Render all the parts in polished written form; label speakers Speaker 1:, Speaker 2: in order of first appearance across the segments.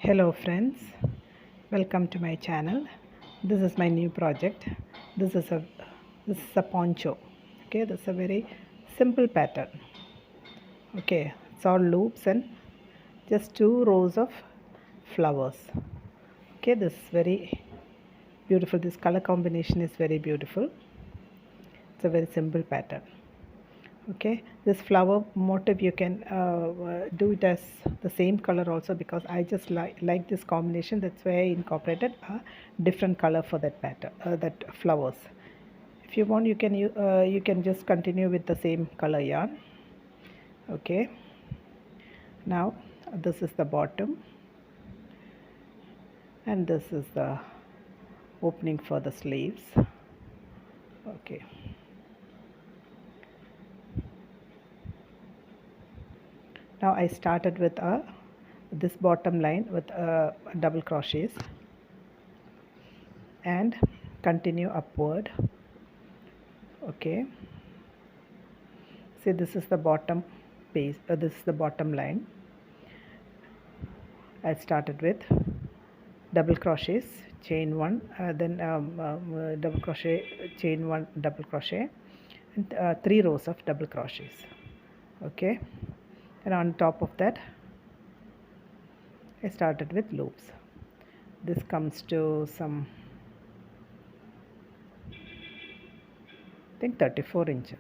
Speaker 1: Hello friends, welcome to my channel. This is my new project. This is a poncho. Okay, this is a very simple pattern. Okay, it's all loops and just 2 rows of flowers. Okay, this is very beautiful. This color combination is very beautiful. It's a very simple pattern. Okay, this flower motif you can do it as the same color also, because I just like this combination. That's why I incorporated a different color for that pattern, that flowers. If you want, you can just continue with the same color yarn. Okay, now this is the bottom and this is the opening for the sleeves. Okay, now I started with this bottom line with double crochets and continue upward. Okay, see, this is the bottom base, this is the bottom line. I started with double crochets, chain one, then double crochet, chain one, double crochet, and 3 rows of double crochets. Okay, and on top of that I started with loops. This comes to some, I think 34 inches.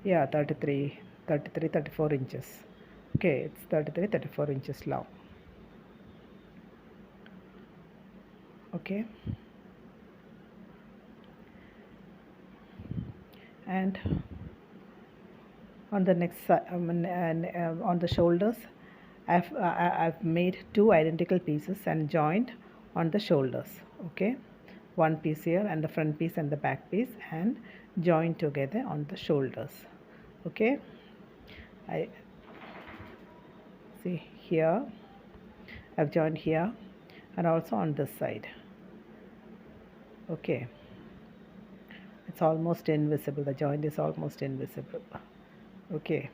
Speaker 1: Yeah, 34 inches. Okay, it's 34 inches long. Okay, and on the next side, on the shoulders, I've made 2 identical pieces and joined on the shoulders. Okay, one piece here and the front piece and the back piece, and joined together on the shoulders. Okay, I see here I've joined here and also on this side. Okay, it's almost invisible, the joint is almost invisible. Okay,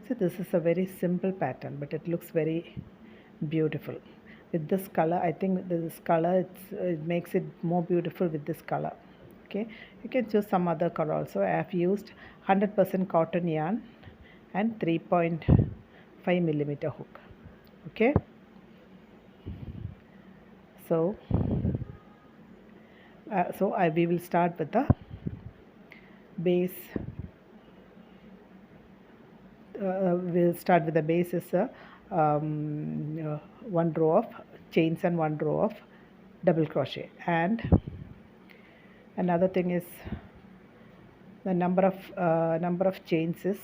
Speaker 1: so this is a very simple pattern, but it looks very beautiful with this color. I think this color, it makes it more beautiful with this color. Okay, you can choose some other color also. I have used 100% cotton yarn and 3.5 millimeter hook. Okay, so we will start with the base. We'll start with the base is one row of chains and one row of double crochet, and another thing is the number of chains is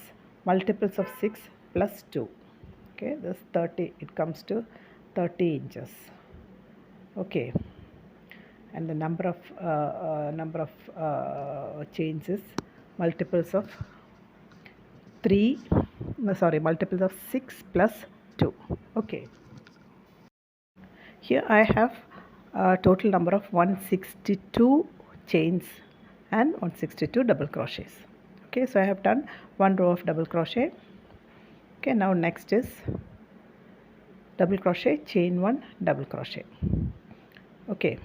Speaker 1: multiples of 6 plus 2. Okay, this 30, it comes to 30 inches. Okay, and the number of chains is multiples of 6 plus 2. Okay, here I have a total number of 162 chains and 162 double crochets. Okay, so I have done one row of double crochet. Okay, now next is double crochet, chain one, double crochet. Okay,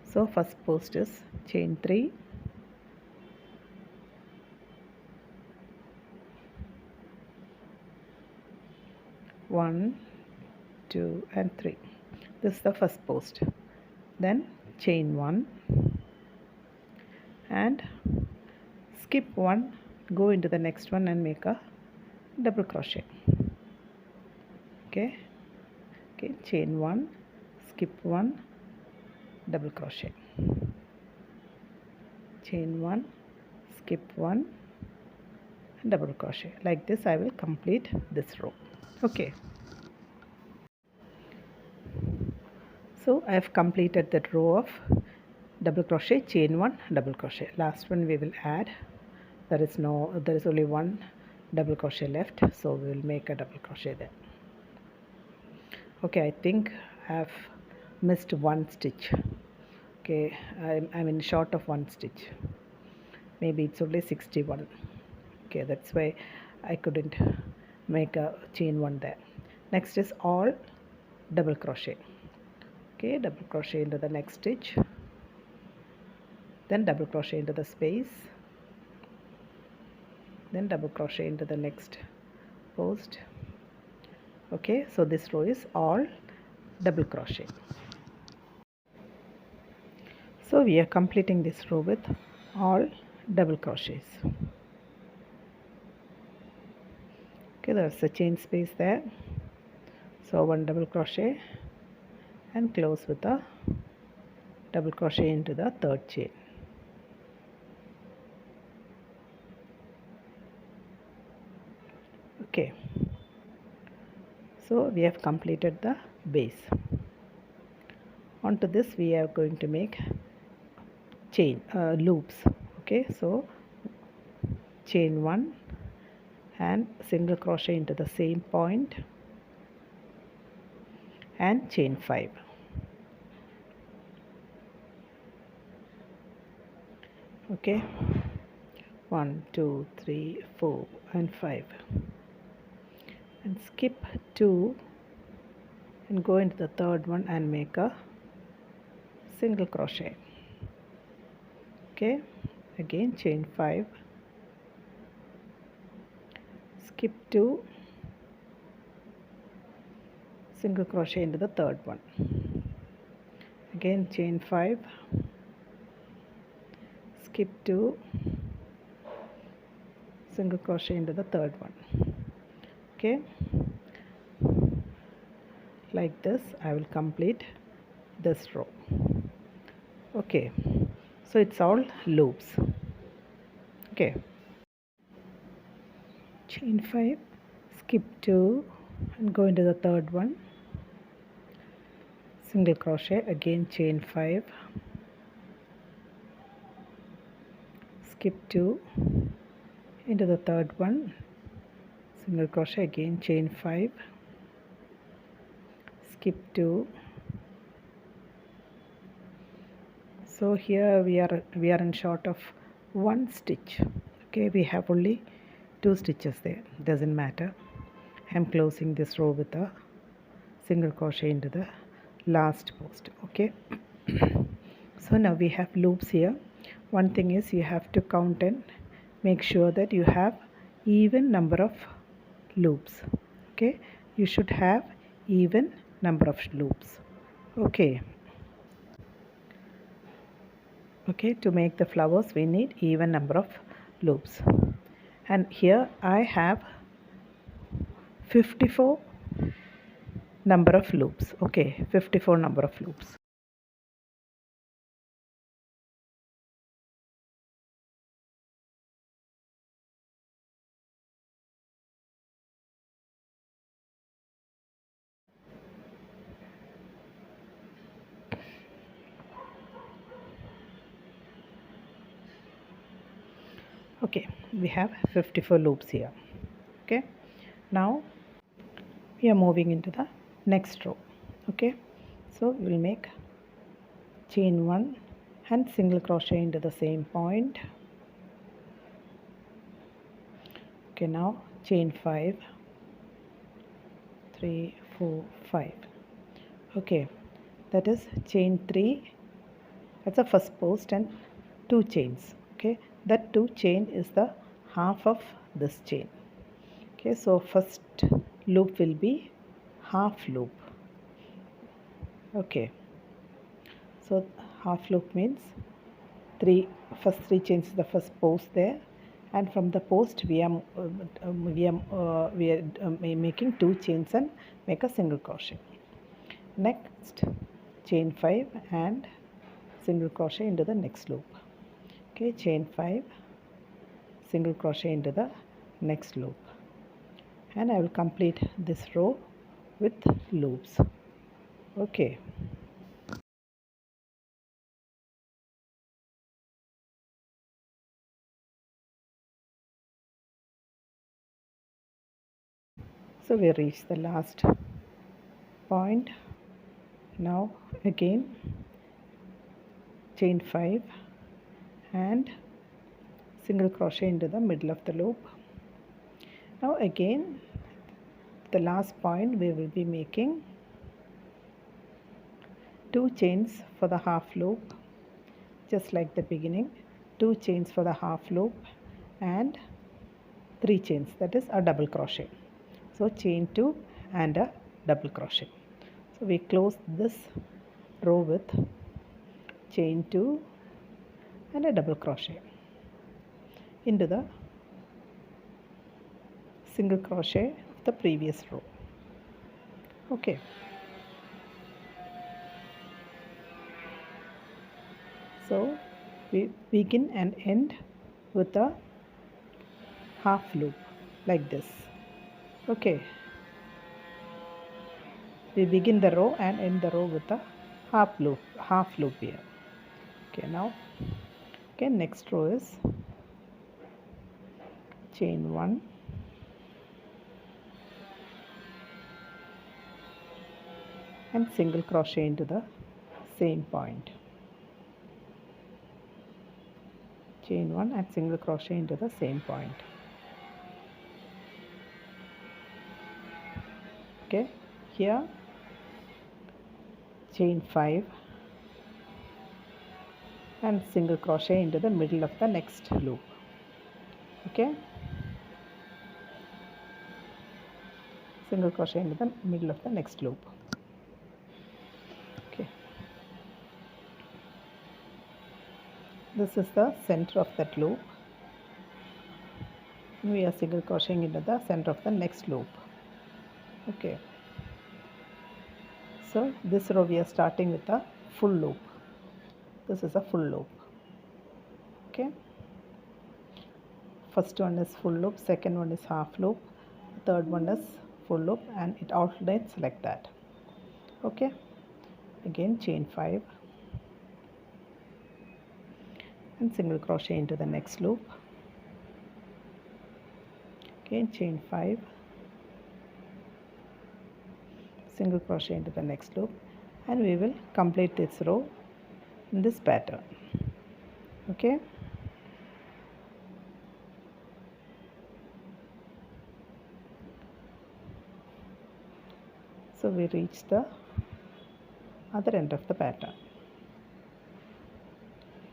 Speaker 1: so first post is chain 3, one, 2 and 3. This is the first post. Then chain 1 and skip 1, go into the next one and make a double crochet. Okay, chain 1, skip 1, double crochet, chain 1, skip 1 and double crochet. Like this I will complete this row. Okay, so I have completed that row of double crochet, chain 1, double crochet. Last one we will add. There is only one double crochet left, so we will make a double crochet there. Okay, I think I have missed one stitch. Okay, I'm in short of one stitch. maybe it's only 61. Okay, that's why I couldn't make a chain one there. Next is all double crochet. Okay, double crochet into the next stitch, then double crochet into the space, then double crochet into the next post. Okay, so this row is all double crochet. So we are completing this row with all double crochets. Okay, there's a chain space there, so one double crochet and close with a double crochet into the third chain. Okay, so we have completed the base. Onto this we are going to make chain loops. Okay, so chain 1 and single crochet into the same point and chain 5. Okay, 1 2 3 4 and 5, and skip 2 and go into the third one and make a single crochet. Okay, again chain 5, skip 2, single crochet into the third one, again chain 5, skip 2, single crochet into the third one. Okay, like this I will complete this row. Okay, so it's all loops. Okay, chain 5, skip 2 and go into the third one, single crochet, again chain 5, skip 2 into the third one, single crochet, again chain 5, skip 2. So here we are in short of one stitch. Okay, we have only 2 stitches there, doesn't matter. I'm closing this row with a single crochet into the last post. Okay, so now we have loops here. One thing is you have to count and make sure that you have even number of loops. Okay, you should have even number of loops. Okay, to make the flowers we need even number of loops, and here I have 54 number of loops. Okay, 54 number of loops. Okay, we have 54 loops here. Okay, now we are moving into the next row. Okay, so we will make chain 1 and single crochet into the same point. Okay, now chain 5, 3 4 5. Okay, that is chain 3, that's the first post, and 2 chains. Okay, that 2 chain is the half of this chain. Okay, so first loop will be half loop. Okay, so half loop means first 3 chains is the first post there, and from the post we are making 2 chains and make a single crochet. Next chain 5 and single crochet into the next loop. Okay, chain 5, single crochet into the next loop, and I will complete this row with loops. Okay, so we reached the last point. Now again chain 5 and single crochet into the middle of the loop. Now again, the last point we will be making 2 chains for the half loop, just like the beginning, 2 chains for the half loop and 3 chains, that is a double crochet. So chain 2 and a double crochet. So we close this row with chain 2 and a double crochet into the single crochet of the previous row. Okay. So we begin and end with a half loop like this. Okay. We begin the row and end the row with a half loop here. Okay, now next row is chain 1 and single crochet into the same point. Chain 1 and single crochet into the same point. Okay, here chain 5 and single crochet into the middle of the next loop. Okay, single crochet into the middle of the next loop. Okay, this is the center of that loop. We are single crocheting into the center of the next loop. Okay, so this row we are starting with a full loop. This is a full loop. Okay, first one is full loop, second one is half loop, third one is full loop, and it alternates like that. Okay, again chain 5 and single crochet into the next loop. Again chain 5, single crochet into the next loop, and we will complete this row in this pattern. Okay, so we reach the other end of the pattern.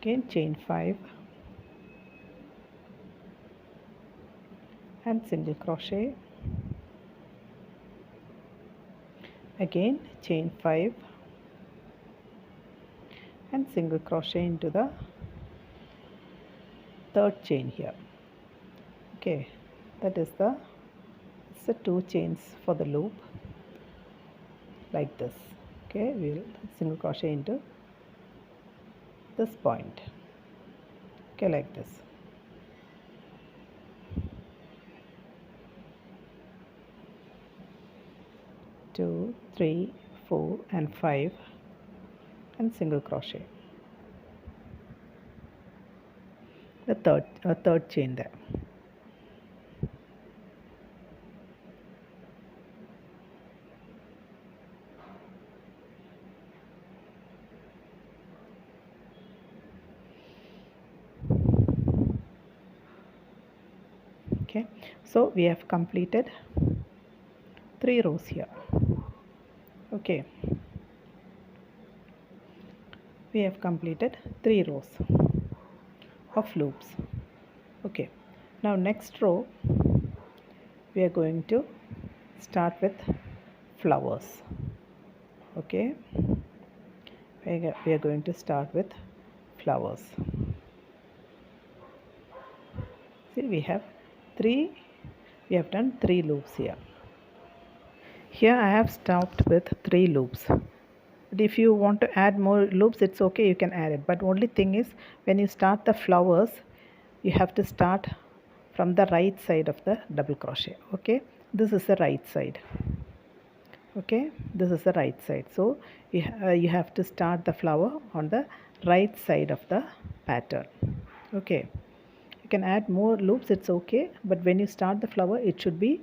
Speaker 1: Again chain 5 and single crochet, again chain 5 and single crochet into the third chain here. Okay, that is the 2 chains for the loop like this. Okay, we will single crochet into this point. Okay, like this. Two, 3, 4 and 5 and single crochet the third chain there. Okay, so we have completed 3 rows here. Okay, we have completed 3 rows of loops. Okay, now next row we are going to start with flowers. Okay, we are going to start with flowers. See, we have done 3 loops here. Here I have stopped with 3 loops. But if you want to add more loops, it's okay, you can add it. But only thing is, when you start the flowers, you have to start from the right side of the double crochet. Okay, this is the right side. Okay, this is the right side. So you have to start the flower on the right side of the pattern. Okay, you can add more loops, it's okay, but when you start the flower, it should be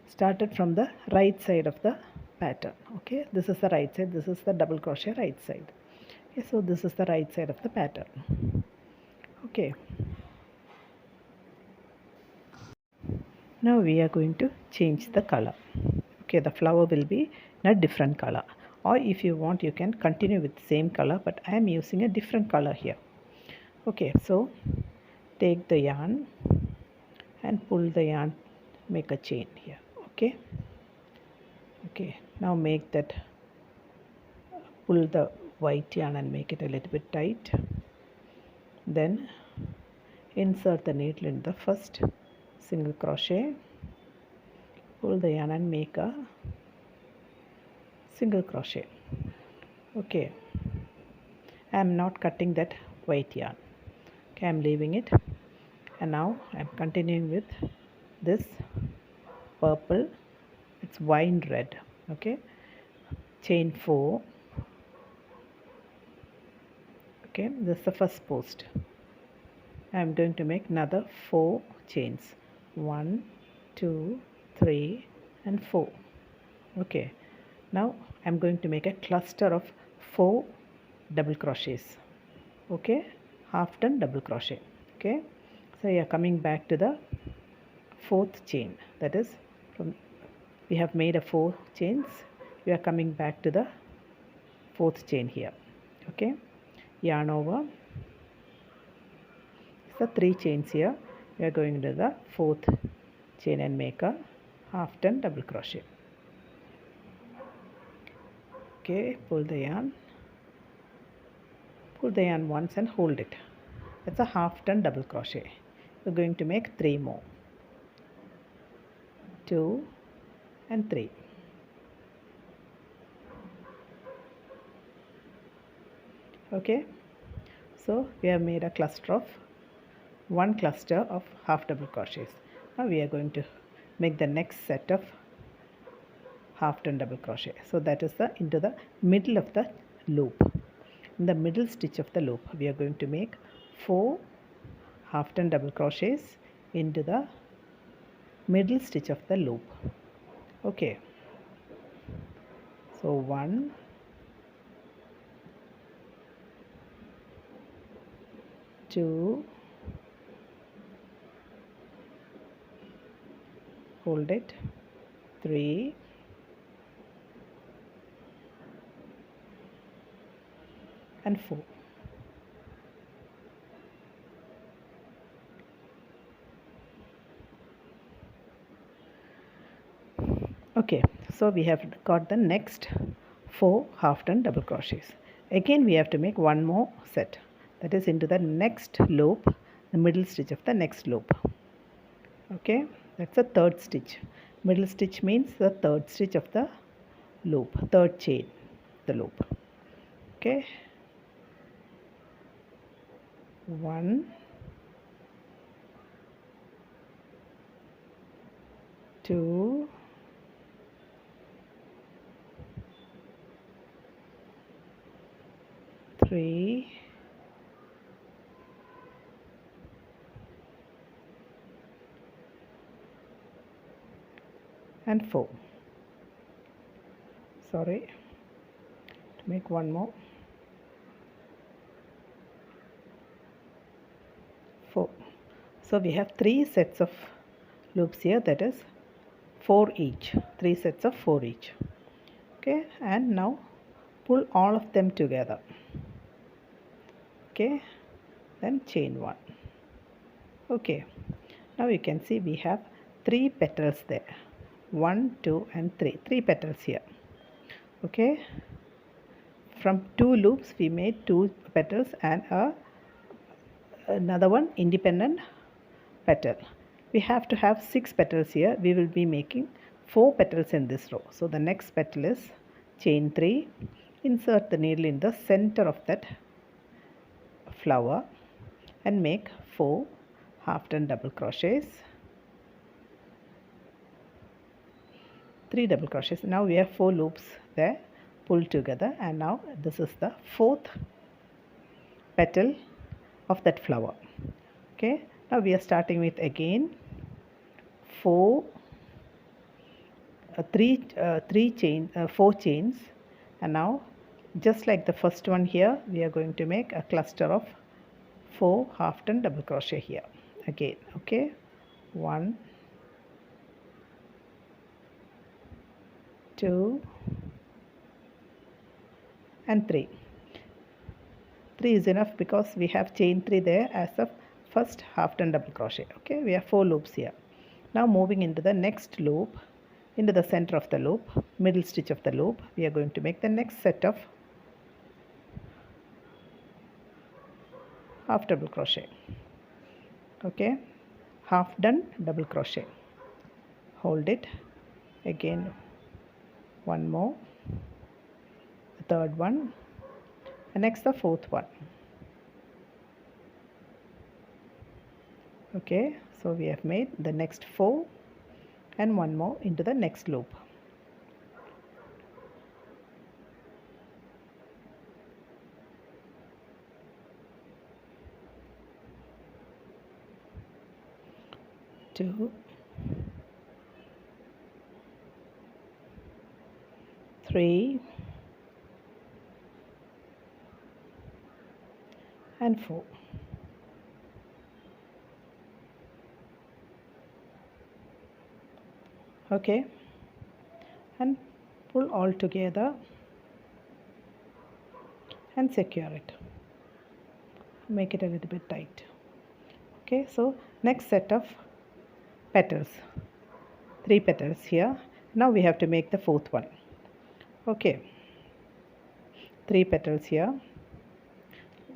Speaker 1: started from the right side of the pattern. Okay, this is the right side, this is the double crochet right side. Okay, so this is the right side of the pattern. Okay, Now we are going to change the color. Okay, the flower will be in a different color, or if you want you can continue with the same color, but I am using a different color here. Okay, so take the yarn and pull the yarn, make a chain here. Okay, now make that, pull the white yarn and make it a little bit tight. Then insert the needle in the first single crochet, pull the yarn and make a single crochet. Okay, I am not cutting that white yarn. Okay, I am leaving it, and now I am continuing with this purple, it's wine red. Okay, chain 4. Okay, this is the first post. I am going to make another 4 chains, 1 2 3 and 4. Okay, now I am going to make a cluster of 4 double crochets. Okay, half done double crochet. Okay, so you are coming back to the 4th chain, that is from, we have made a 4 chains, you are coming back to the 4th chain here. Okay, yarn over, so 3 chains here, we are going to the 4th chain and make a half done double crochet. Okay, pull the yarn once and hold it. That's a half done double crochet. We're going to make 3 more, 2 and 3. Okay, so we have made a cluster of 1 cluster of half double crochets. Now we are going to make the next set of half done double crochet. So that is the into the middle of the loop. In the middle stitch of the loop, we are going to make 4 half done double crochets into the middle stitch of the loop. Okay, so 1, 2, hold it, 3, and 4. Okay, so we have got the next 4 half done double crochets. Again we have to make one more set, that is into the next loop, the middle stitch of the next loop. Okay, that's the 3rd stitch. Middle stitch means the 3rd stitch of the loop, 3rd chain, the loop. Okay, 1, 2, 3, and 4. Sorry, to make one more, 4. So we have 3 sets of loops here, that is 4 each, 3 sets of 4 each. Okay, and now pull all of them together. Okay, then chain 1. Okay, now you can see we have 3 petals there, 1 2 and 3 petals here. Okay, from 2 loops we made 2 petals and another one independent petal. We have to have 6 petals here. We will be making 4 petals in this row. So the next petal is chain 3, insert the needle in the center of that flower and make 4 half done double crochets, 3 double crochets. Now we have 4 loops there, pull together, and now this is the 4th petal of that flower. Okay, now we are starting with again 4 4 chains, and now just like the first one here, we are going to make a cluster of 4 half done double crochet here again. Okay, 1, 2 and 3. 3 is enough because we have chain 3 there as the first half done double crochet. Okay, we have 4 loops here. Now moving into the next loop, into the center of the loop, middle stitch of the loop, we are going to make the next set of half double crochet. Okay, half done double crochet. Hold it, again one more, the third one, and next the fourth one. Okay, so we have made the next 4 and one more into the next loop. Two, 3 and 4. Okay, and pull all together and secure it. Make it a little bit tight. Okay, so next set of petals, 3 petals here. Now we have to make the fourth one. Okay, 3 petals here,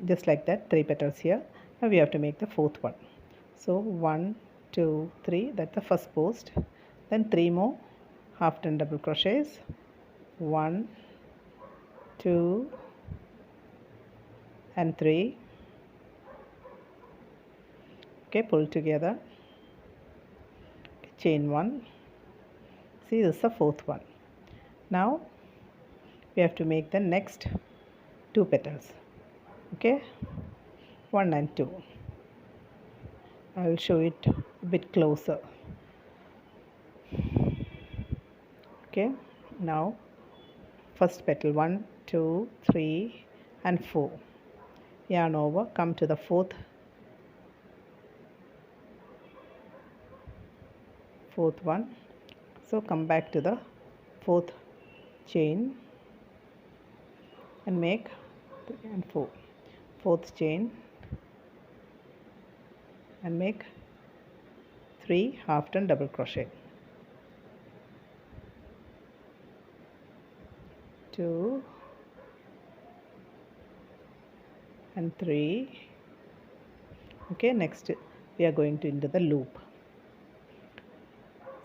Speaker 1: just like that, 3 petals here. Now we have to make the fourth one. So 1, 2, 3, that's the first post. Then 3 more half done double crochets. 1, 2 and 3. Okay, pull together, chain 1. See, this is the fourth one. Now we have to make the next 2 petals. Okay, 1 and 2. I will show it a bit closer. Okay, now first petal, 1, 2, 3 and 4. Yarn over, come to the fourth one. So come back to the fourth chain and make 3 and 4. Fourth chain and make 3 half done double crochet. 2 and 3. Okay, next we are going to into the loop.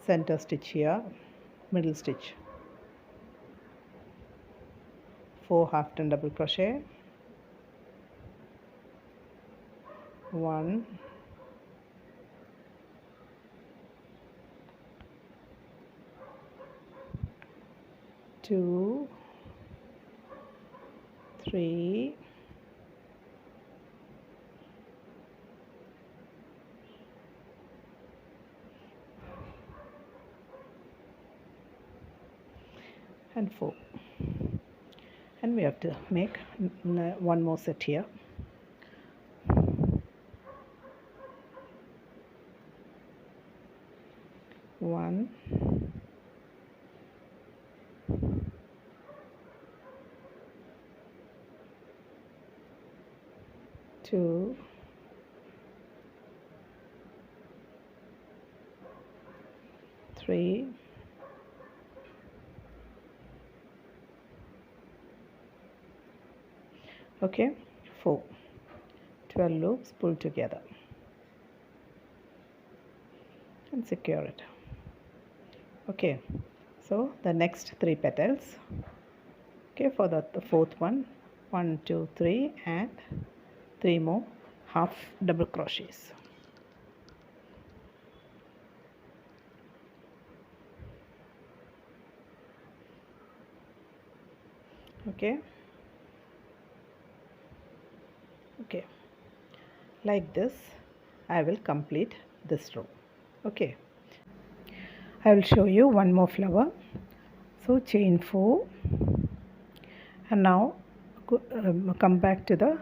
Speaker 1: Center stitch here, middle stitch, 4 half done double crochet, 1, 2, 3, and 4. And we have to make one more set here. One, 2, 3, 4. 12 loops, pull together and secure it. Okay, so the next 3 petals. Okay, for the fourth one, 1, 2, 3 and 3 more half double crochets. Okay, like this I will complete this row. Okay, I will show you one more flower. So chain 4 and now come back to the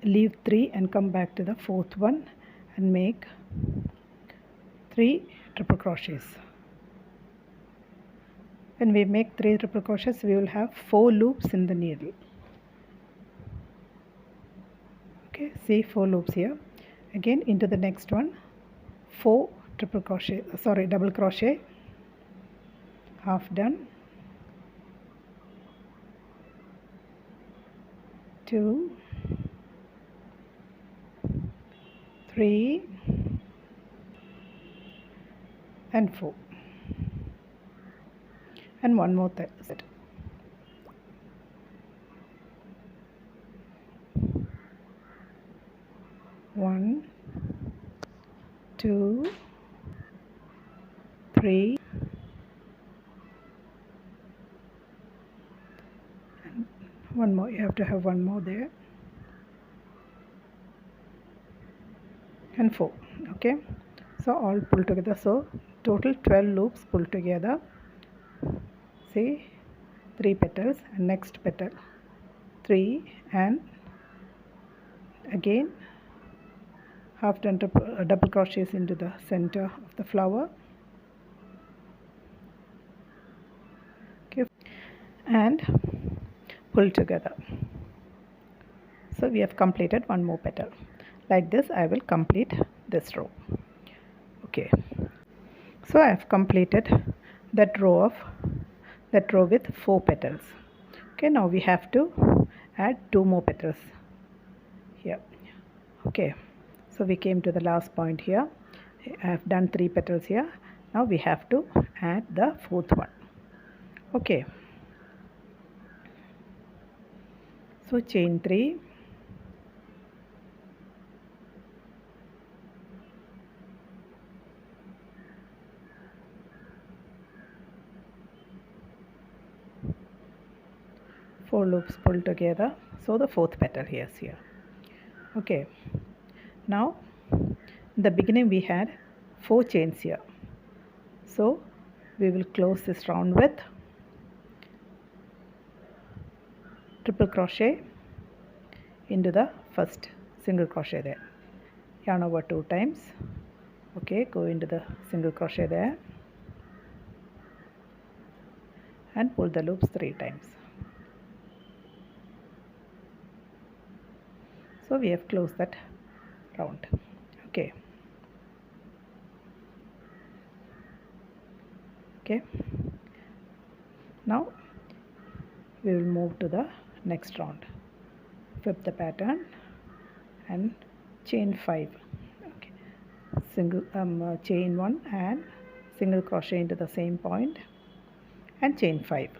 Speaker 1: leave 3 and come back to the fourth one and make 3 triple crochets When we make 3 triple crochets, we will have 4 loops in the needle. Okay, see 4 loops here. Again into the next one, 4 triple crochet, sorry, double crochet, half done, 2, 3 and 4, and one more set. One, 2, 3, and one more. You have to have one more there, and 4. Okay, so all pulled together. So total 12 loops pulled together. See, 3 petals, and next petal 3, and again half done double crochets into the center of the flower. Okay, and pull together. So we have completed one more petal. Like this I will complete this row. Okay, so I have completed that row with 4 petals. Okay, now we have to add 2 more petals here. Okay, so we came to the last point here. I have done 3 petals here. Now we have to add the 4th one. Okay, so chain 3, four loops pulled together. So the 4th petal here is here. Okay, now in the beginning we had 4 chains here. So we will close this round with triple crochet into the first single crochet there. Yarn over 2 times. Okay, go into the single crochet there and pull the loops 3 times. So we have closed that round. Okay. Okay. Now we will move to the next round. Flip the pattern and chain 5. Okay. Single chain 1 and single crochet into the same point and chain 5.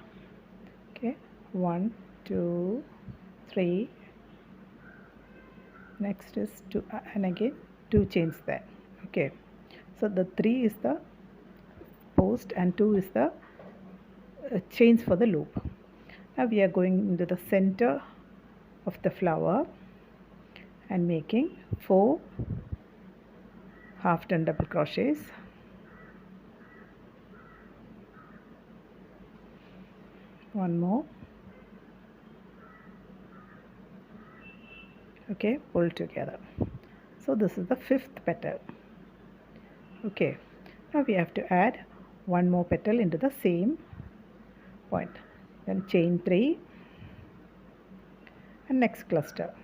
Speaker 1: Okay. 1, 2, 3. Next is 2 and again 2 chains there. Okay, so the 3 is the post and 2 is the chains for the loop. Now we are going into the center of the flower and making 4 half done double crochets, one more. Okay, pull together. So this is the 5th petal. Okay, now we have to add one more petal into the same point, then chain 3 and next cluster.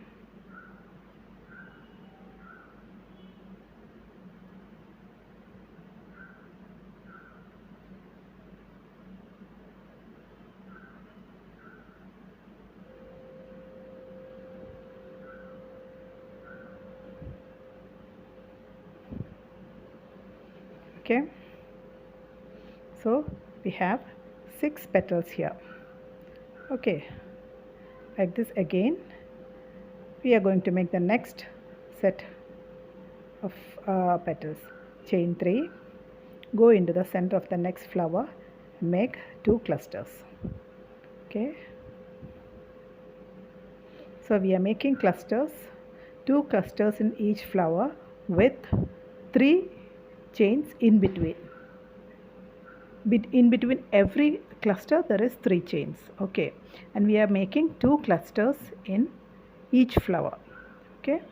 Speaker 1: Okay, so we have 6 petals here. Okay, like this again we are going to make the next set of petals. Chain 3, go into the center of the next flower, make 2 clusters. Okay, so we are making clusters, 2 clusters in each flower with 3 chains in between. In between every cluster there is 3 chains. Okay, and we are making 2 clusters in each flower. Okay,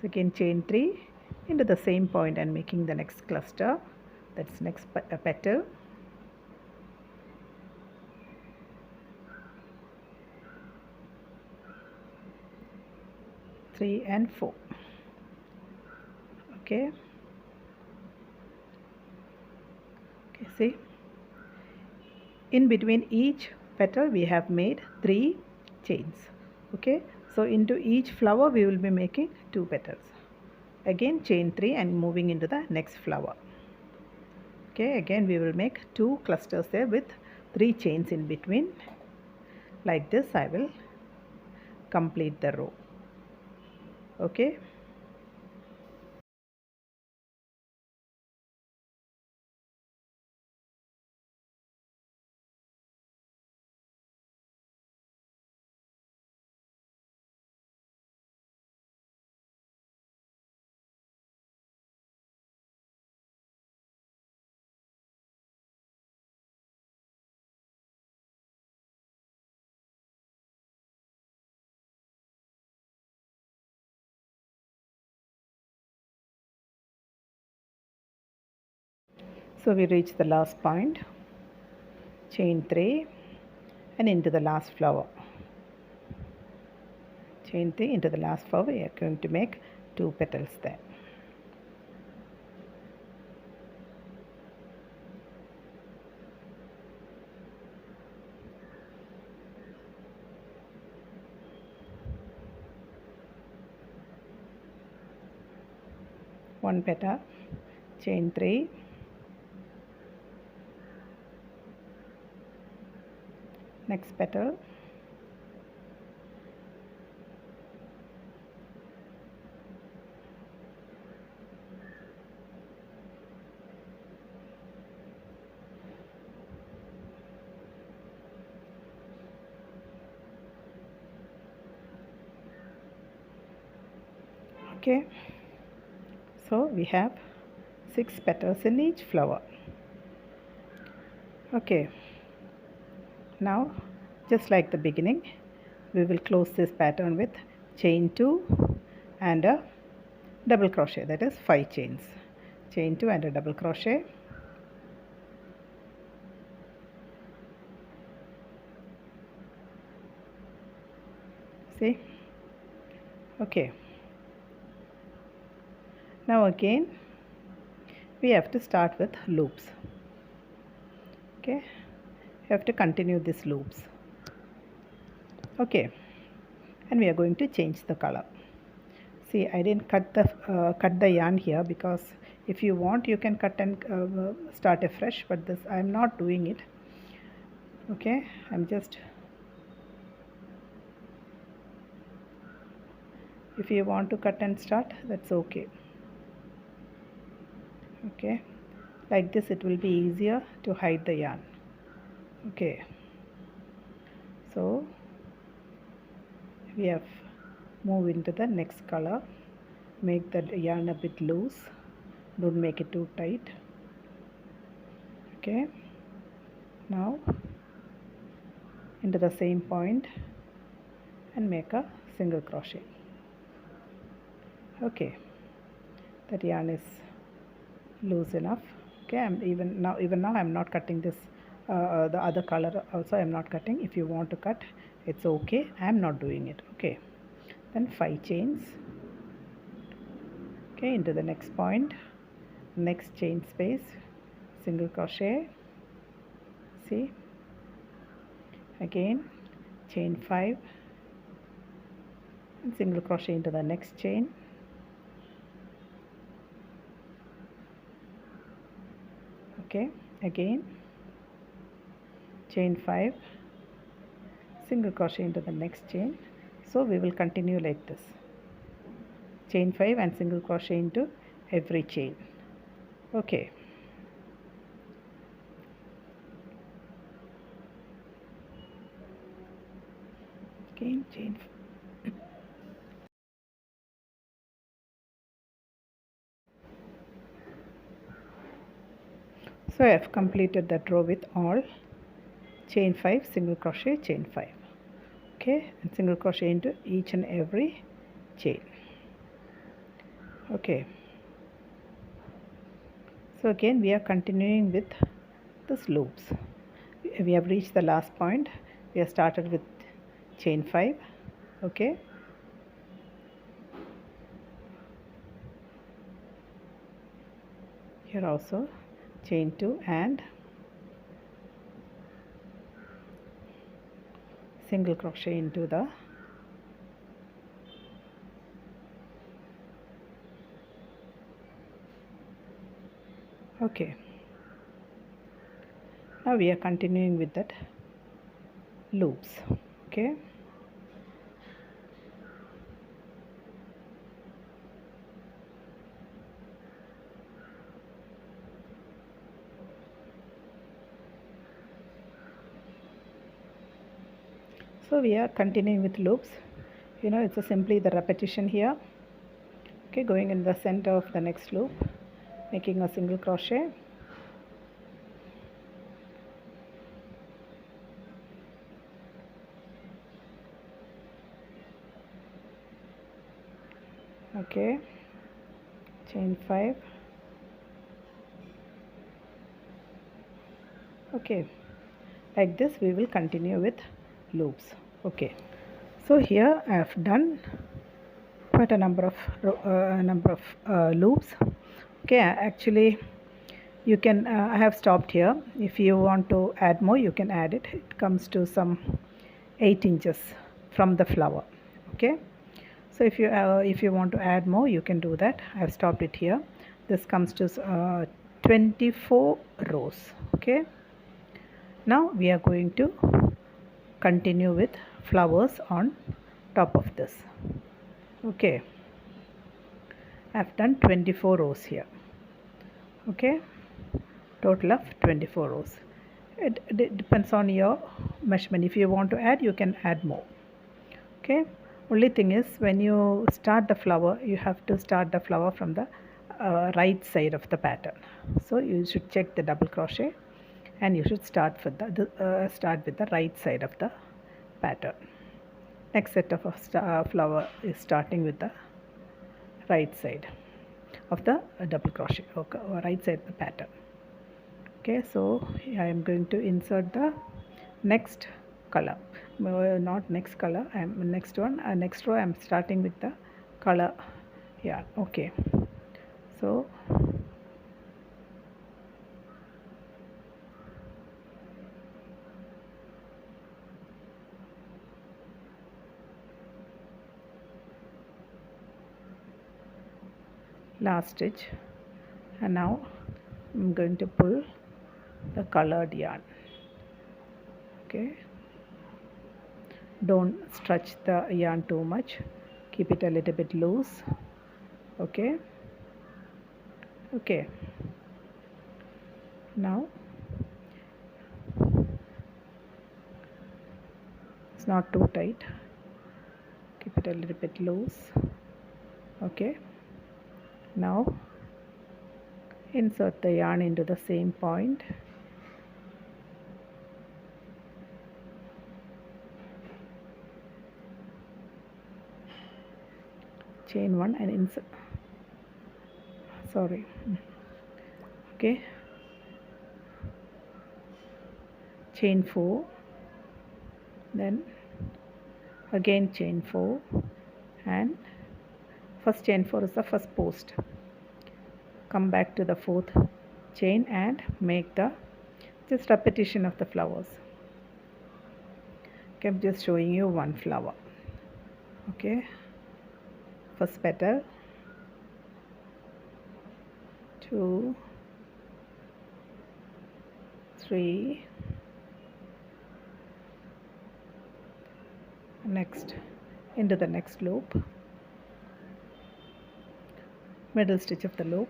Speaker 1: so again chain 3 into the same point and making the next cluster, that's next petal. 3 and 4. Okay, see, in between each petal we have made 3 chains. Okay, so into each flower we will be making 2 petals. Again chain 3 and moving into the next flower. Okay, again we will make 2 clusters there with 3 chains in between. Like this I will complete the row. Okay, so we reach the last point, chain 3 and into the last flower. Chain 3 into the last flower, we are going to make 2 petals there. One petal, chain 3, next petal, okay, so we have 6 petals in each flower. Okay, now just like the beginning we will close this pattern with chain 2 and a double crochet, that is 5 chains. Chain 2 and a double crochet. See, okay, now again we have to start with loops. Okay, you have to continue these loops. Okay, and we are going to change the color. See, I didn't cut the yarn here because if you want you can cut and start afresh, but this I am not doing it. Okay, I'm just, if you want to cut and start, that's okay. Okay, like this it will be easier to hide the yarn. Okay, so we have moved into the next color. Make the yarn a bit loose, don't make it too tight. Okay, now into the same point and make a single crochet. Okay, that yarn is loose enough. Okay, I'm even now I'm not cutting this the other color also I'm not cutting. If you want to cut, it's okay, I'm not doing it. Okay, then 5 chains. Okay, into the next point, next chain space, single crochet. See, again chain 5 and single crochet into the next chain. Okay, again chain 5, single crochet into the next chain. So we will continue like this, chain 5 and single crochet into every chain. Okay, again chain. So I have completed that row with all chain 5, single crochet, chain 5. Okay, and single crochet into each and every chain. Okay, so again we are continuing with this loops. We have reached the last point. We have started with chain 5. Okay, Here also chain 2 and single crochet into the okay. Now we are continuing with that loops. Okay, so we are continuing with loops. It's simply the repetition here. Okay, going in the center of the next loop, making a single crochet, okay, chain 5, okay. Like this we will continue with loops. Okay, so here I have done quite a number of loops. Okay, actually you can I have stopped here. If you want to add more, you can add it. It comes to some 8 inches from the flower. Okay, so if you want to add more, you can do that. I have stopped it here. This comes to 24 rows. Okay, now we are going to continue with flowers on top of this. Okay, I've done 24 rows here. Okay, total of 24 rows. It depends on your measurement. If you want to add, you can add more. Okay, only thing is, when you start the flower, you have to start the flower from the right side of the pattern. So you should check the double crochet and you should start with the right side of the pattern. Next set of flower is starting with the right side of the double crochet, okay, or right side of the pattern. Okay, so I am going to insert the next color, not next color, next one, next row I am starting with the color. Yeah, okay, so last stitch, and now I'm going to pull the colored yarn. Okay, don't stretch the yarn too much, keep it a little bit loose. Okay, okay, now it's not too tight, keep it a little bit loose. Okay, now insert the yarn into the same point, chain 1 and insert, sorry, okay, chain 4, then again chain 4, and first chain 4 is the first post. Come back to the fourth chain and make the just repetition of the flowers. Okay, I'm just showing you one flower. Okay, first petal, 2, 3, next into the next loop, middle stitch of the loop,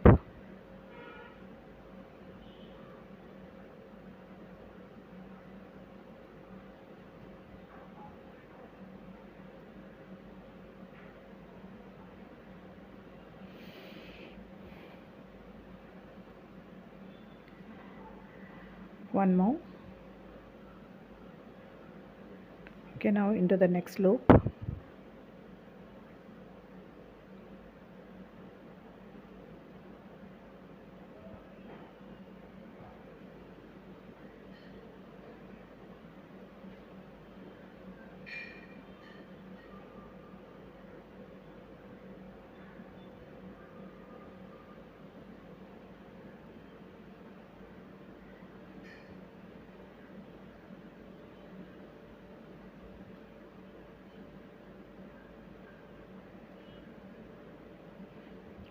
Speaker 1: one more. Okay, now into the next loop,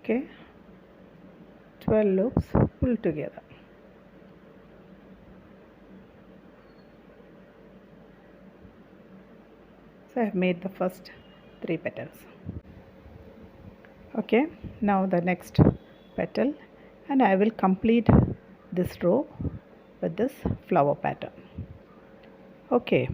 Speaker 1: Okay, 12 loops pulled together. So I have made the first 3 petals. Okay, now the next petal, and I will complete this row with this flower pattern. Okay,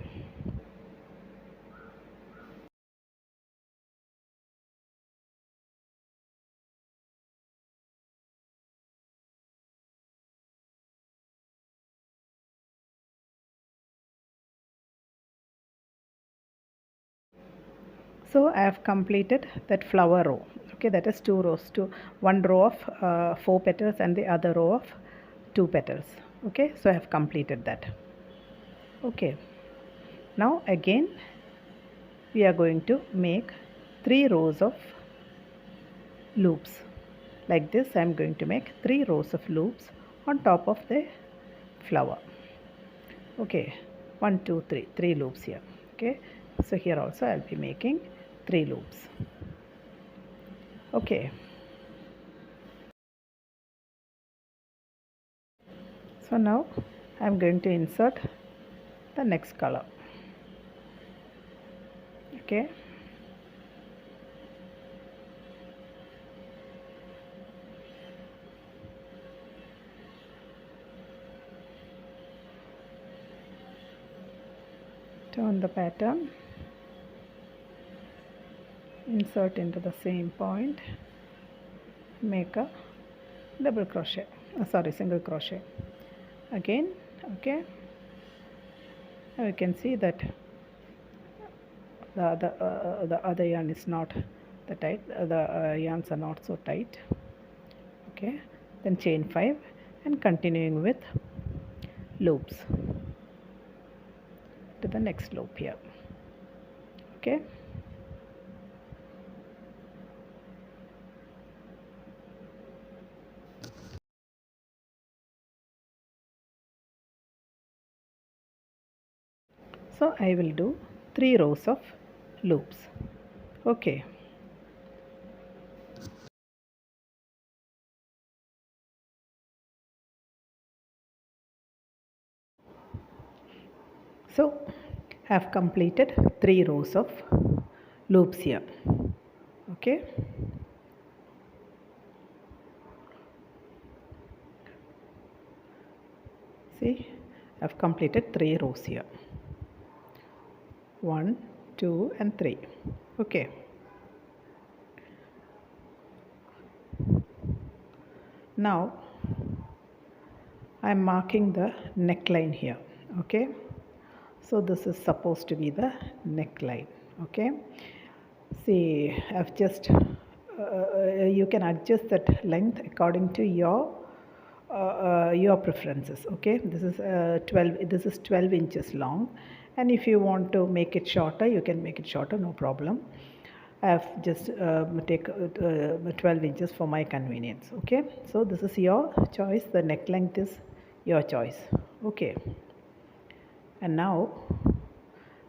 Speaker 1: so I have completed that flower row. Okay, that is 2 rows, one row of 4 petals and the other row of 2 petals. Okay, so I have completed that. Okay, now again we are going to make 3 rows of loops. Like this I am going to make 3 rows of loops on top of the flower. Okay, 1 2 3, 3 loops here. Okay, so here also I'll be making 3 loops. Okay, so now I'm going to insert the next color. Okay, turn the pattern, insert into the same point, make a double crochet, single crochet again. Okay, now you can see that the other yarn is not the tight, the yarns are not so tight. Okay, then chain 5 and continuing with loops to the next loop here. Okay, so I will do 3 rows of loops. Okay, so I have completed 3 rows of loops here. Okay, see, I have completed 3 rows here, 1 2 and 3. Okay, now I am marking the neckline here. Okay, so this is supposed to be the neckline. Okay, see, I've just you can adjust that length according to your preferences. Okay, this is 12 inches long, and if you want to make it shorter, you can make it shorter, no problem. I have just take 12 inches for my convenience. Okay, so this is your choice, the neck length is your choice. Okay, and now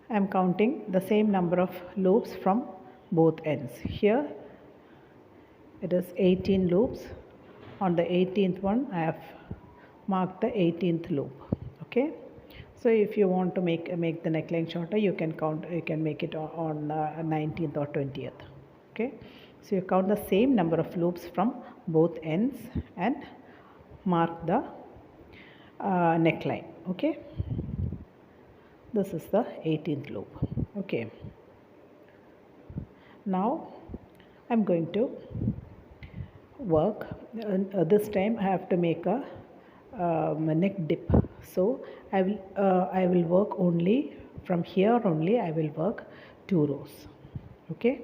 Speaker 1: I am counting the same number of loops from both ends. Here it is 18 loops. On the 18th one I have marked the 18th loop. Okay, so if you want to make the neckline shorter, you can make it on 19th or 20th. Okay, so you count the same number of loops from both ends and mark the neckline. Okay, this is the 18th loop. Okay, now I'm going to work. This time I have to make a neck dip, so I will work only from here. Only I will work 2 rows. Okay,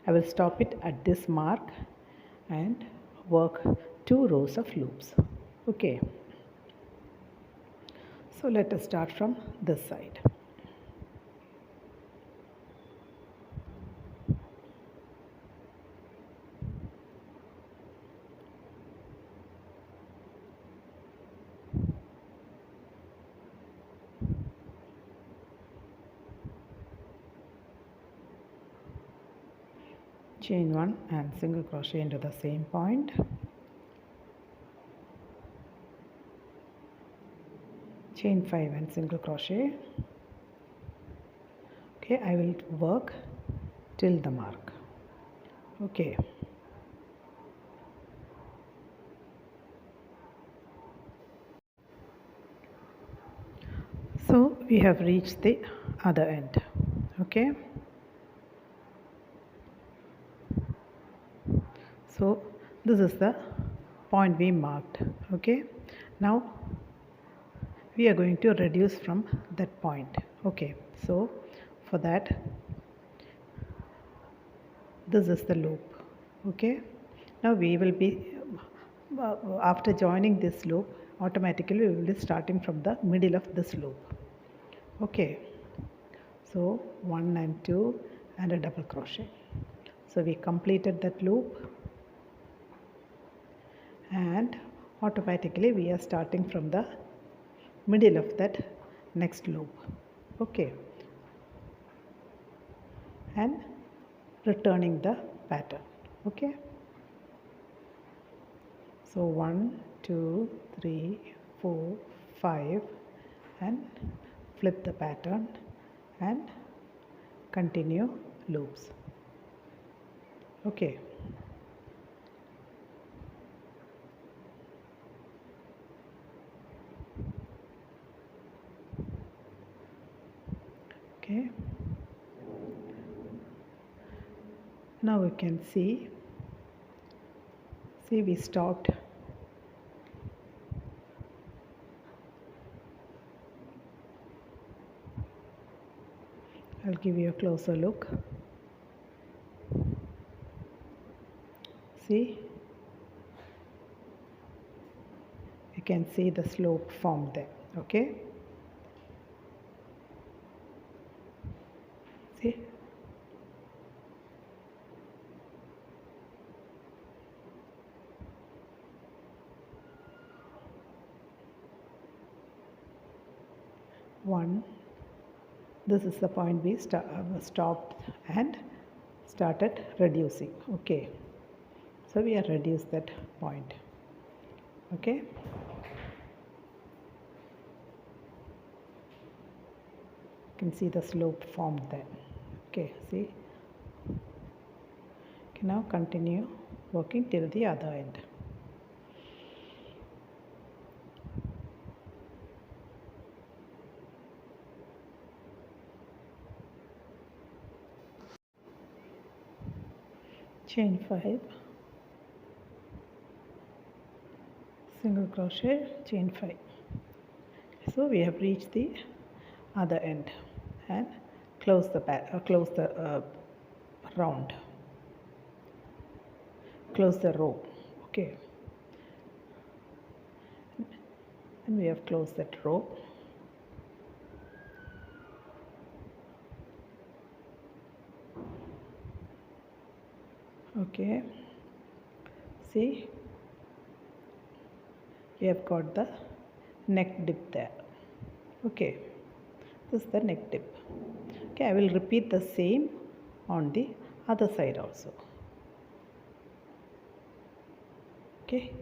Speaker 1: I will stop it at this mark and work 2 rows of loops. Okay, so let us start from this side. chain 1 and single crochet into the same point, chain 5 and single crochet. Okay, I will work till the mark. Okay, so we have reached the other end. Okay, so this is the point we marked. Okay, now we are going to reduce from that point. Okay, so for that, this is the loop. Okay, now we will be after joining this loop, automatically we will be starting from the middle of this loop. Okay, so 1 and 2 and a double crochet. So we completed that loop and automatically we are starting from the middle of that next loop. Okay, and returning the pattern. Okay, so 1 2 3 4 5 and flip the pattern and continue loops. Okay, okay, now we can see we stopped. I'll give you a closer look. See, you can see the slope formed there. Okay, see, one, this is the point we stopped and started reducing. Okay, so we have reduced that point. Okay, you can see the slope formed there. Okay, see, okay, now continue working till the other end. Chain 5, single crochet, chain 5. So we have reached the other end and close the round, close the row. Okay, and we have closed that row. Okay, see, we have got the neck dip there. Okay, this is the neck dip. Okay, I will repeat the same on the other side also. Okay,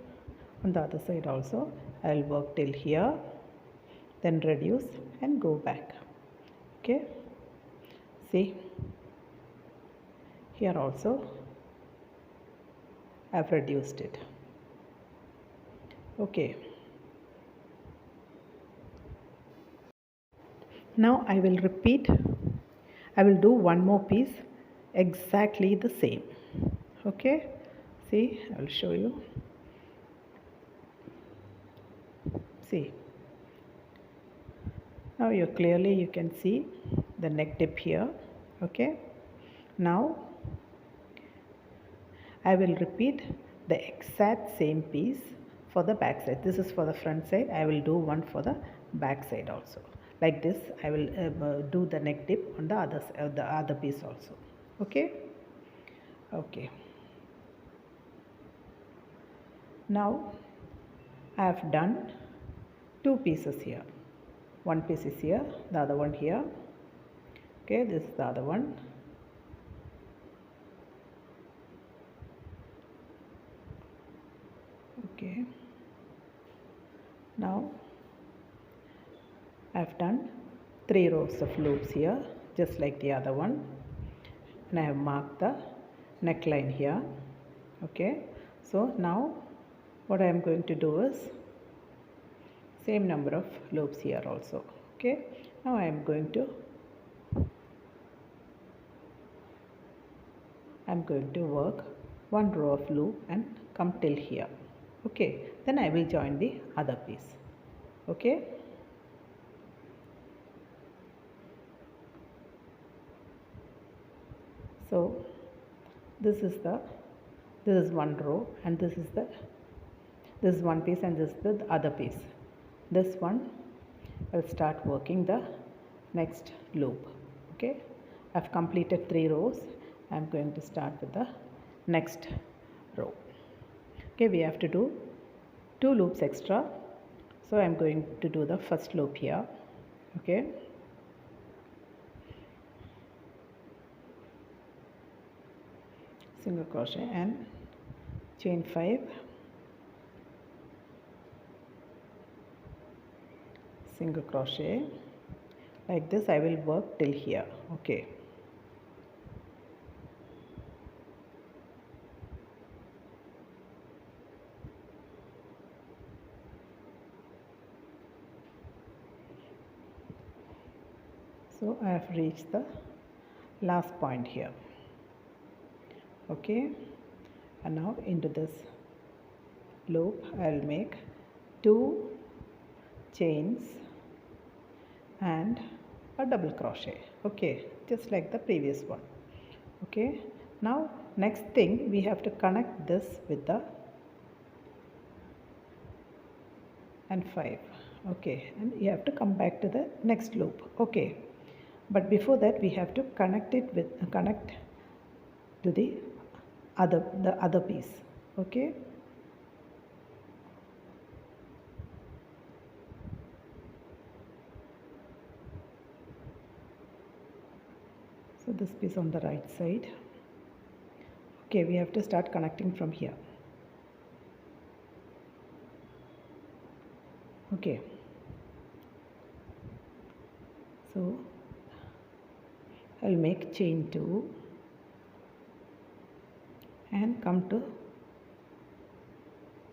Speaker 1: on the other side also I will work till here, then reduce and go back. Okay, see, here also I have reduced it. Okay, now I will repeat, I will do one more piece exactly the same. Okay, see, I will show you. See, now you can see the neck dip here. Okay, now I will repeat the exact same piece for the back side. This is for the front side. I will do one for the back side also. Like this, I will do the neck dip on the other piece also. Okay. Okay. Now I have done two pieces here. One piece is here, the other one here. Okay, this is the other one. Okay, now I've done 3 rows of loops here, just like the other one, and I have marked the neckline here. Okay, so now what I am going to do is same number of loops here also. Okay, now I am going to work one row of loop and come till here. Okay, then I will join the other piece. Okay, so this is one row, and this is one piece, and this is the other piece. This one I'll start working the next loop. Okay, I've completed 3 rows. I'm going to start with the next row. Okay, we have to do 2 loops extra, so I'm going to do the first loop here. Okay, single crochet and chain 5, single crochet. Like this I will work till here. Okay, so I have reached the last point here. Okay, and now into this loop I'll make 2 chains and a double crochet. Okay, just like the previous one. Okay, now next thing we have to connect this with the and 5. Okay, and you have to come back to the next loop. Okay, but before that we have to connect to the other piece. Okay, so this piece on the right side. Okay, we have to start connecting from here. Okay, so I'll make chain 2 and come to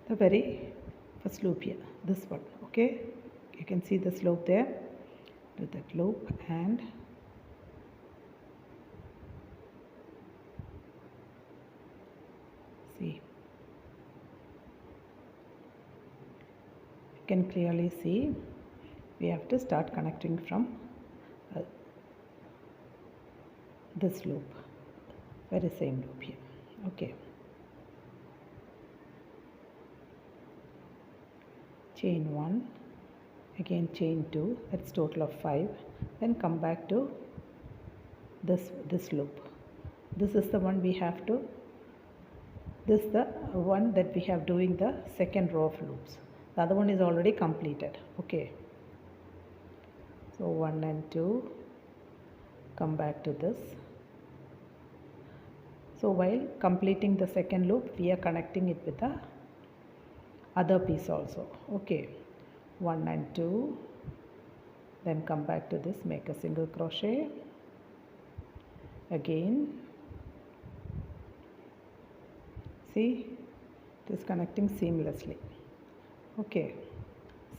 Speaker 1: the very first loop here, this one. Okay, you can see the slope there. Do that loop and see, you can clearly see we have to start connecting from this loop, very same loop here. Okay, chain 1, again chain 2, that's total of 5, then come back to this loop. This is the one we have to, this is the one that we have doing the second row of loops. The other one is already completed. Okay, so 1 and 2, come back to this. So while completing the second loop, we are connecting it with the other piece also. Okay, 1 and 2, then come back to this, make a single crochet, again, see, it is connecting seamlessly. Okay,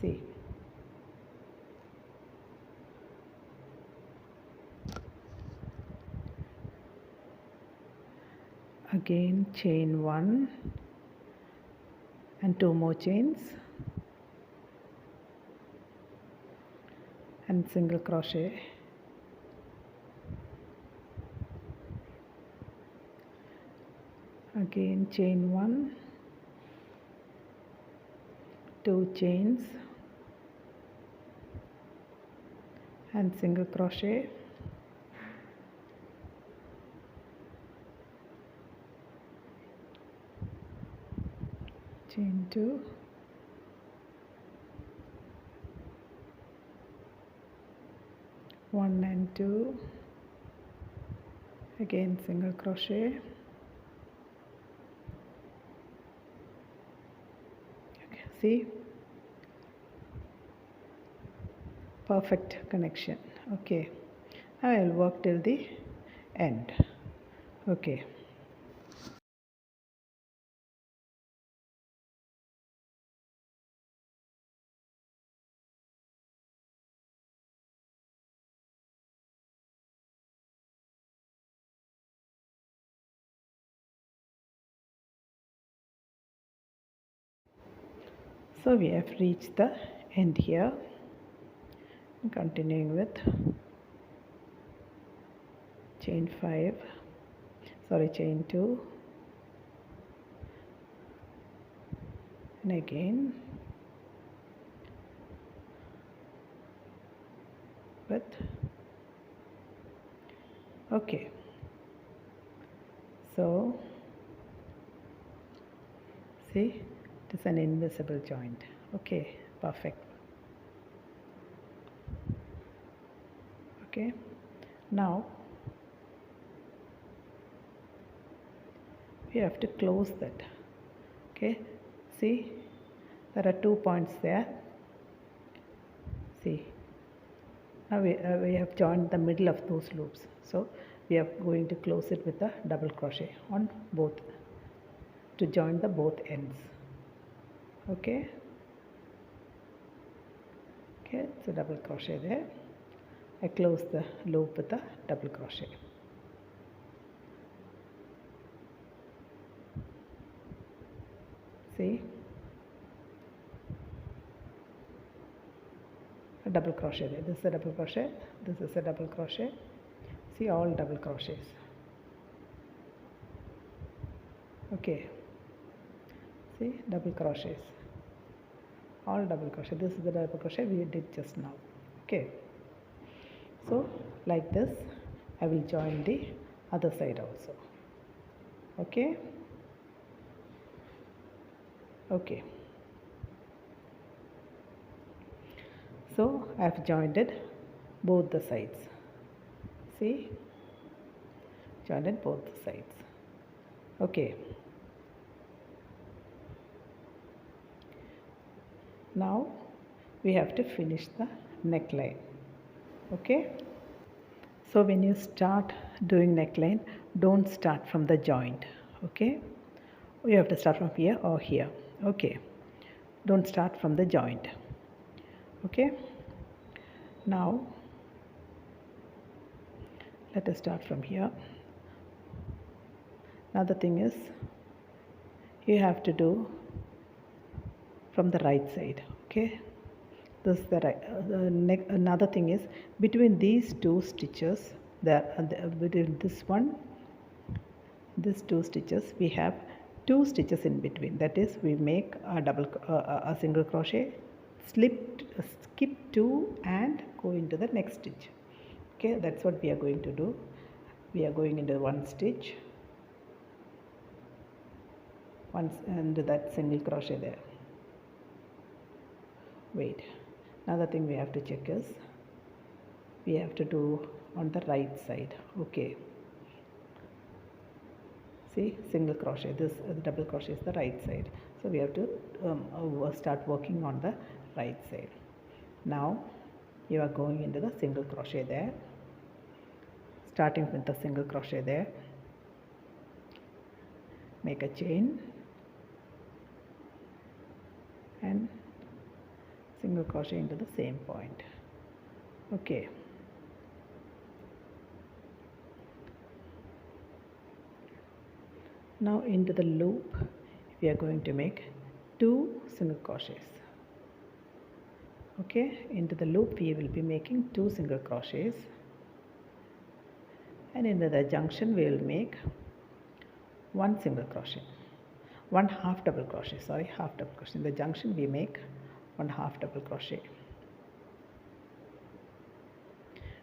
Speaker 1: see, again chain 1 and 2 more chains and single crochet, again chain 1, 2 chains and single crochet, chain 2, one and 2, again single crochet, See, perfect connection. Okay, now I'll work till the end. Okay. So we have reached the end here. Continuing with chain 5, chain 2, and again with, okay, so see, it is an invisible joint. Okay, perfect. Okay, now we have to close that. Okay, see, there are 2 points there. See, now we have joined the middle of those loops, so we are going to close it with a double crochet on both to join the both ends. Okay, so double crochet there. I close the loop with a double crochet. See, a double crochet there. This is a double crochet, this is a double crochet. See, all double crochets. Okay, see, double crochets, all double crochet. This is the double crochet we did just now. Okay, so like this I will join the other side also. Okay, okay, so I have joined it both the sides. See, joined it both the sides. Okay, now we have to finish the neckline. Okay, so when you start doing neckline, don't start from the joint. Okay, you have to start from here or here. Okay, don't start from the joint. Okay, now let us start from here. Now the thing is, you have to do from the right side. Okay, this is the right. Another thing is, between these two stitches, between this one, these two stitches, we have 2 stitches in between. That is, we make a single crochet, skip 2 and go into the next stitch. Okay, that's what we are going to do. We are going into one stitch, and that single crochet there. Wait, another thing we have to check is, we have to do on the right side. Okay, see, single crochet, this double crochet is the right side, so we have to start working on the right side. Now you are going into the single crochet there, starting with the single crochet there, make a chain and single crochet into the same point. Okay, now into the loop we are going to make 2 single crochets. Okay, into the loop we will be making 2 single crochets, and into the junction we will make 1 single crochet, 1 half double crochet, half double crochet. In the junction we make 1 half double crochet,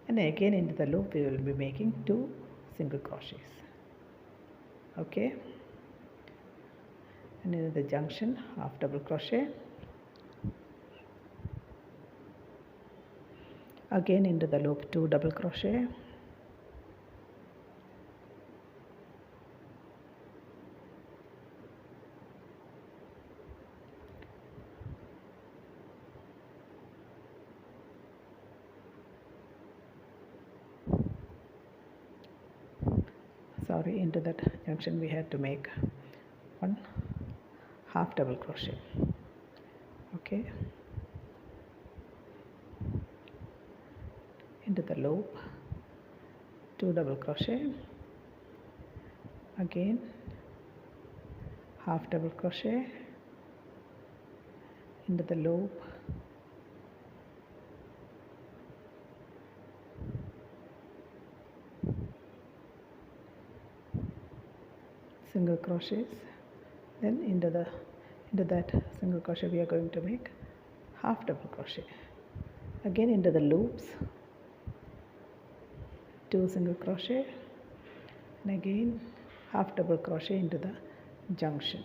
Speaker 1: and again into the loop we will be making 2 single crochets. Okay, and into the junction half double crochet, again into the loop 2 double crochet, sorry, into that junction we had to make one half double crochet. Okay, into the loop, 2 double crochet, again half double crochet, into the loop, single crochets, then into that single crochet we are going to make half double crochet, again into the loops, 2 single crochet, and again half double crochet into the junction.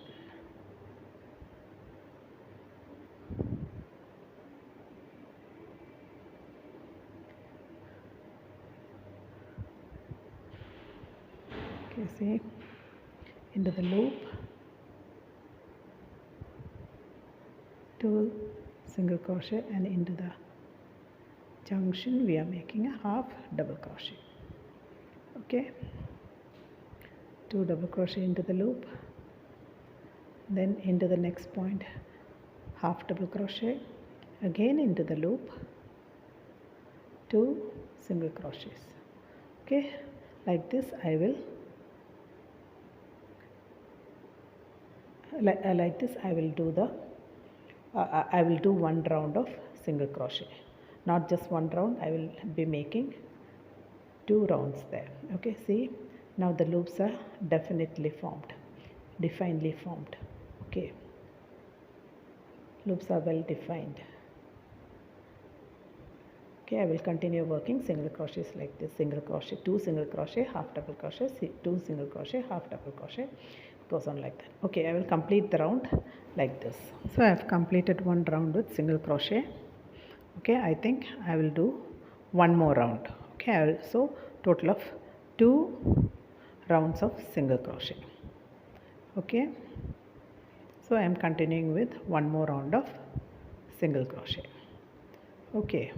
Speaker 1: Okay, see, into the loop, 2 single crochet, and into the junction we are making a half double crochet. Okay, 2 double crochet into the loop, then into the next point half double crochet, again into the loop, 2 single crochets. Okay, like this I will do one round of single crochet, not just one round. I will be making 2 rounds there. Okay, see, now the loops are definitely formed, definedly formed. Okay, loops are well defined. Okay, I will continue working single crochets like this: single crochet, 2 single crochet, half double crochet, 2 single crochet, half double crochet, goes on like that. Okay, I will complete the round like this. So I have completed one round with single crochet. Okay, I think I will do one more round. Okay, so total of 2 rounds of single crochet. Okay, so I am continuing with one more round of single crochet. Okay,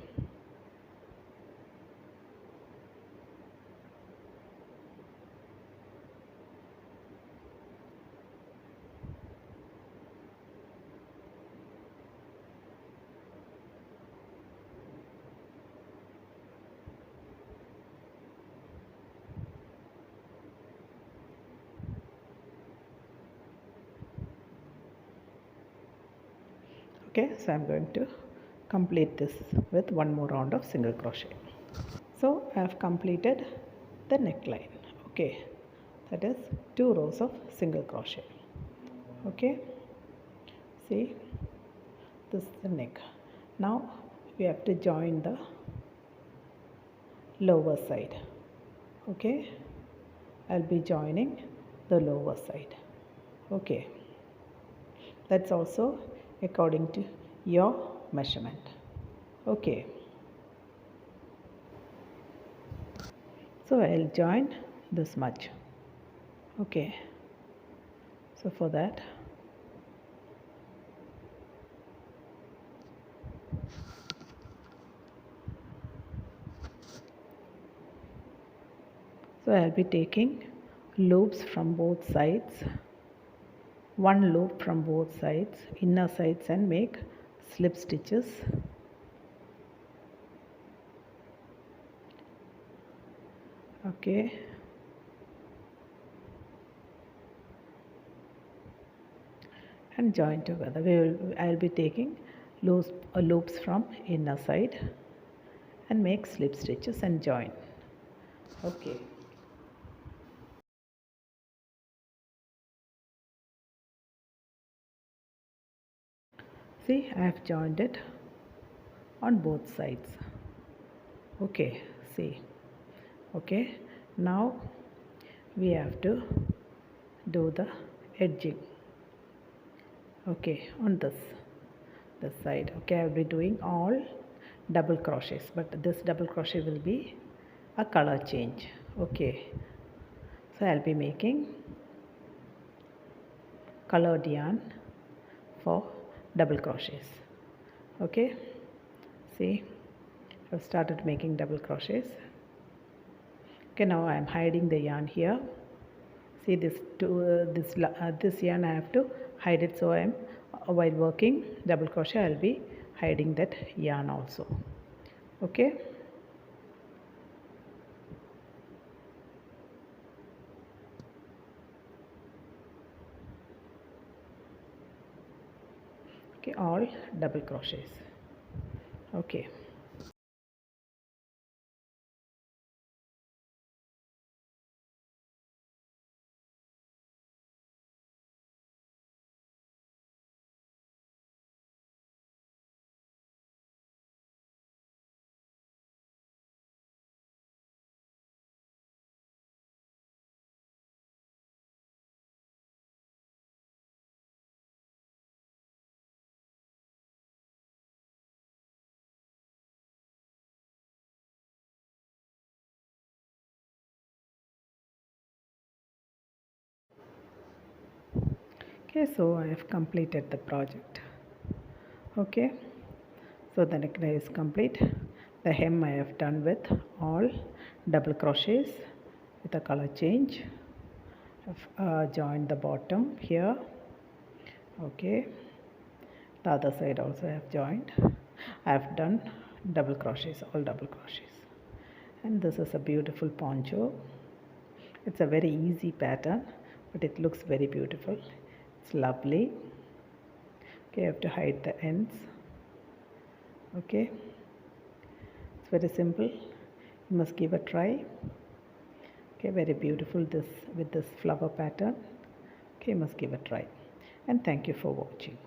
Speaker 1: okay, so I'm going to complete this with one more round of single crochet. So I have completed the neckline. Okay, that is 2 rows of single crochet. Okay, see, this is the neck. Now we have to join the lower side. Okay, I'll be joining the lower side. Okay, that's also according to your measurement. Okay, so I'll join this much. Okay, so for that I'll be taking loops from both sides, one loop from both sides, inner sides, and make slip stitches. Okay, and join together. I'll be taking loops from inner side and make slip stitches and join. Okay. See, I have joined it on both sides. Okay, see. Okay, now we have to do the edging. Okay, on this side. Okay, I'll be doing all double crochets, but this double crochet will be a color change. Okay, so I'll be making colored yarn for double crochets. Okay, see, I've started making double crochets. Okay, now I am hiding the yarn here. See this this yarn I have to hide it, so I am while working double crochet I will be hiding that yarn also. Okay. Okay, all double crochets. Okay. Okay, so I have completed the project. Okay, so the neckline is complete. The hem I have done with all double crochets with a color change. I've joined the bottom here. Okay, the other side also I have joined. I have done double crochets, all double crochets, and this is a beautiful poncho. It's a very easy pattern, but it looks very beautiful. It's lovely. Okay, I have to hide the ends. Okay, it's very simple. You must give a try. Okay, very beautiful this with this flower pattern. Okay, you must give a try. And thank you for watching.